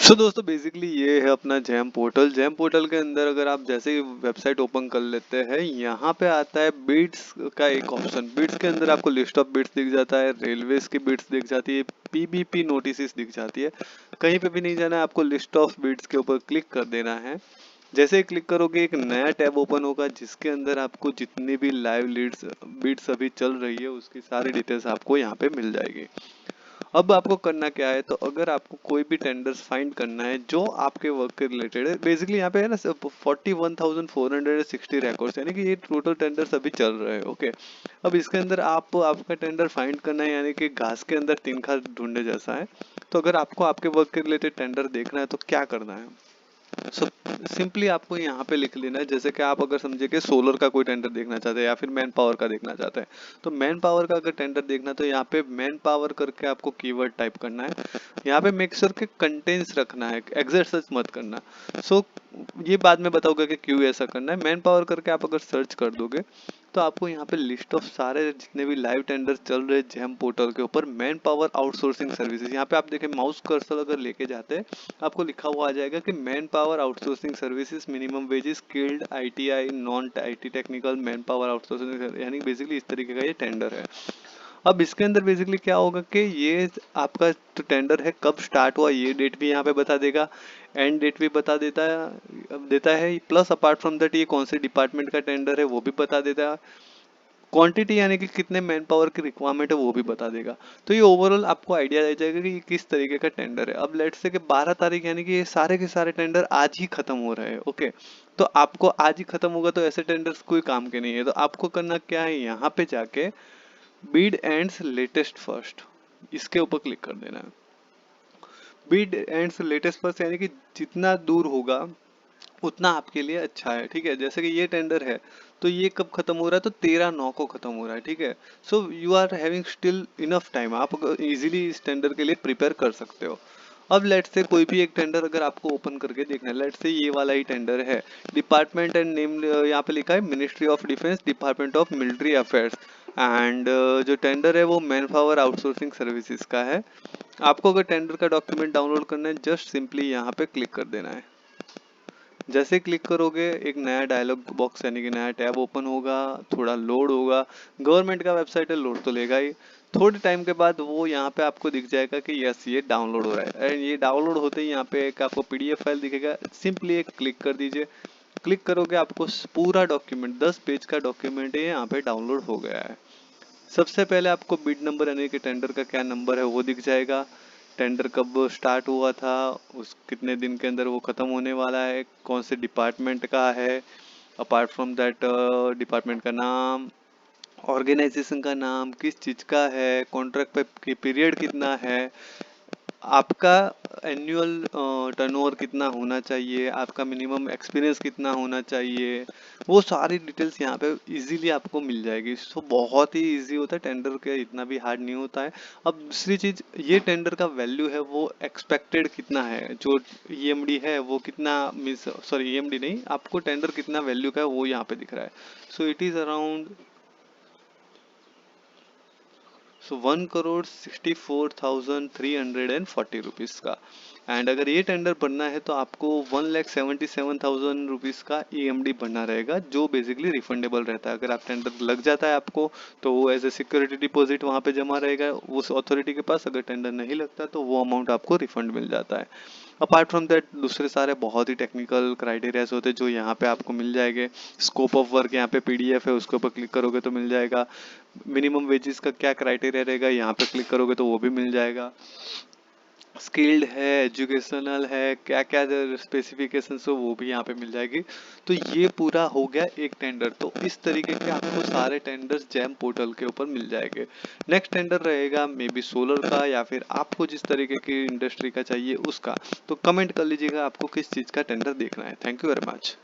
दोस्तों बेसिकली ये है अपना जैम पोर्टल। जैम पोर्टल के अंदर अगर आप जैसे ही वेबसाइट ओपन कर लेते हैं, यहाँ पे आता है बिड्स का एक ऑप्शन। बिड्स के अंदर आपको लिस्ट ऑफ बिड्स दिख जाता है, रेलवेज की बिड्स दिख जाती है, पीबीपी नोटिस दिख जाती है। कहीं पे भी नहीं जाना है आपको, लिस्ट ऑफ बिड्स के ऊपर क्लिक कर देना है। जैसे ही क्लिक करोगे एक नया टैब ओपन होगा, जिसके अंदर आपको जितनी भी लाइव लीड्स बिड्स अभी चल रही है उसकी सारी डिटेल्स आपको यहाँ पे मिल जाएगी। अब आपको करना क्या है, तो अगर आपको कोई भी टेंडर्स फाइंड करना है जो आपके वर्क के रिलेटेड है, बेसिकली यहाँ पे है ना 41,460 रिकॉर्ड्स, यानी कि ये टोटल टेंडर्स अभी चल रहे हैं। ओके, अब इसके अंदर आपका टेंडर फाइंड करना है, यानी कि घास के अंदर तीन खास ढूंढने जैसा है। तो अगर आपको आपके वर्क के रिलेटेड टेंडर देखना है तो क्या करना है, सो सिंपली आपको यहाँ पे लिख लेना है। जैसे कि आप अगर समझे कि सोलर का कोई टेंडर देखना चाहते हैं या फिर मैन पावर का देखना चाहते हैं, तो मैन पावर का अगर टेंडर देखना तो यहाँ पे मैन पावर करके आपको कीवर्ड टाइप करना है। यहाँ पे मेक श्योर के कंटेंट्स रखना है, एग्जैक्ट सर्च मत करना। सो ये बाद में बताऊंगा कि क्यों ऐसा करना है। मैन पावर करके आप अगर सर्च कर दोगे तो आपको यहाँ पे लिस्ट ऑफ सारे जितने भी लाइव टेंडर चल रहे जैम पोर्टल के ऊपर, मैन पावर आउटसोर्सिंग सर्विसेज, यहाँ पे आप देखें माउस कर्सर अगर लेके जाते हैं आपको लिखा हुआ आ जाएगा कि man power outsourcing services, minimum wages, skilled, ITI, non IT technical, man power outsourcing, यानी बेसिकली इस तरीके का ये टेंडर है। अब इसके अंदर बेसिकली क्या होगा कि ये आपका जो टेंडर है कब स्टार्ट हुआ ये डेट भी यहाँ पे बता देगा, एंड डेट भी बता देता है प्लस अपार्ट फ्रॉम दैट ये कौन से डिपार्टमेंट का टेंडर है वो भी बता देता है। क्वांटिटी यानी कि कितने मैन पावर की रिक्वायरमेंट है वो भी बता देगा। तो ये ओवरऑल आपको आइडिया आ जाएगा कि ये किस तरीके का टेंडर है। अब लेट्स से कि 12 तारीख, यानी कि ये सारे के सारे टेंडर आज ही खत्म हो रहे हैं। ओके, तो आपको आज ही खत्म होगा तो ऐसे टेंडर्स कोई काम के नहीं है। तो आपको करना क्या है, यहाँ पे जाके बिड एंड्स लेटेस्ट फर्स्ट, इसके ऊपर क्लिक कर देना है। बिड एंड्स लेटेस्ट फर्स्ट यानी कि जितना दूर होगा उतना आपके लिए अच्छा है। ठीक है, जैसे कि ये टेंडर है तो ये कब खत्म हो रहा है, तो 13/9 को खत्म हो रहा है। ठीक है, so you are having still enough time, आप इजीली इस टेंडर के लिए प्रिपेयर कर सकते हो। अब लेट्स से कोई भी एक टेंडर अगर आपको ओपन करके देखना है, लेट्स से ये वाला ही टेंडर है, डिपार्टमेंट एंड नेम यहाँ पे लिखा है ministry of defence, department of military affairs, and जो टेंडर है वो मैन पावर आउटसोर्सिंग सर्विसेज का है। आपको अगर टेंडर का डॉक्यूमेंट डाउनलोड करना है, जस्ट सिंपली यहाँ पे क्लिक कर देना है। जैसे क्लिक करोगे एक नया डायलॉग बॉक्स यानी कि नया टैब ओपन होगा, थोड़ा लोड होगा। गवर्नमेंट का वेबसाइट है, लोड तो लेगा ही। थोड़े टाइम के बाद वो यहाँ पे आपको दिख जाएगा कि यस ये डाउनलोड हो रहा है, एंड ये डाउनलोड होते ही यहाँ पे एक आपको पीडीएफ फाइल दिखेगा, सिंपली एक क्लिक कर दीजिए। क्लिक करोगे आपको पूरा डॉक्यूमेंट 10 पेज का डॉक्यूमेंट है यहाँ पे डाउनलोड हो गया है। सबसे पहले आपको बिड नंबर यानी कि टेंडर का क्या नंबर है वो दिख जाएगा, टेंडर कब स्टार्ट हुआ था, उस कितने दिन के अंदर वो खत्म होने वाला है, कौन से डिपार्टमेंट का है, अपार्ट फ्रॉम दैट डिपार्टमेंट का नाम, ऑर्गेनाइजेशन का नाम, किस चीज का है, कॉन्ट्रैक्ट पे की पीरियड कितना है, आपका एनुअल टर्नओवर कितना होना चाहिए, आपका मिनिमम एक्सपीरियंस कितना होना चाहिए, वो सारी डिटेल्स यहाँ पे इजीली आपको मिल जाएगी। सो बहुत ही इजी होता है टेंडर के, इतना भी हार्ड नहीं होता है। अब दूसरी चीज, ये टेंडर का वैल्यू है वो एक्सपेक्टेड कितना है, जो ईएमडी है वो कितना, मीन्स सॉरी ईएमडी नहीं, आपको टेंडर कितना वैल्यू का है वो यहाँ पे दिख रहा है। So it is around 1,64,340 rupees का। एंड अगर ये टेंडर भरना है तो आपको 1,77,000 रुपीज का ईएमडी भरना रहेगा, जो बेसिकली रिफंडेबल रहता है। अगर आप टेंडर लग जाता है आपको तो वो एज ए सिक्योरिटी डिपॉजिट वहाँ पे जमा रहेगा उस अथॉरिटी के पास। अगर टेंडर नहीं लगता तो वो अमाउंट आपको रिफंड मिल जाता है। अपार्ट फ्रॉम दैट दूसरे सारे बहुत ही टेक्निकल क्राइटेरियाज होते हैं जो यहाँ पे आपको मिल जाएंगे। स्कोप ऑफ वर्क यहाँ पे पीडीएफ है, उसके ऊपर क्लिक करोगे तो मिल जाएगा। मिनिमम वेजेस का क्या क्राइटेरिया रहेगा यहाँ पे क्लिक करोगे तो वो भी मिल जाएगा। स्किल्ड है, एजुकेशनल है, क्या क्या स्पेसिफिकेशन हो वो भी यहाँ पे मिल जाएगी। तो ये पूरा हो गया एक टेंडर। तो इस तरीके के आपको सारे टेंडर्स जैम पोर्टल के ऊपर मिल जाएंगे। नेक्स्ट टेंडर रहेगा मे बी सोलर का, या फिर आपको जिस तरीके की इंडस्ट्री का चाहिए उसका। तो कमेंट कर लीजिएगा आपको किस चीज़ का टेंडर देखना है। Thank you very much.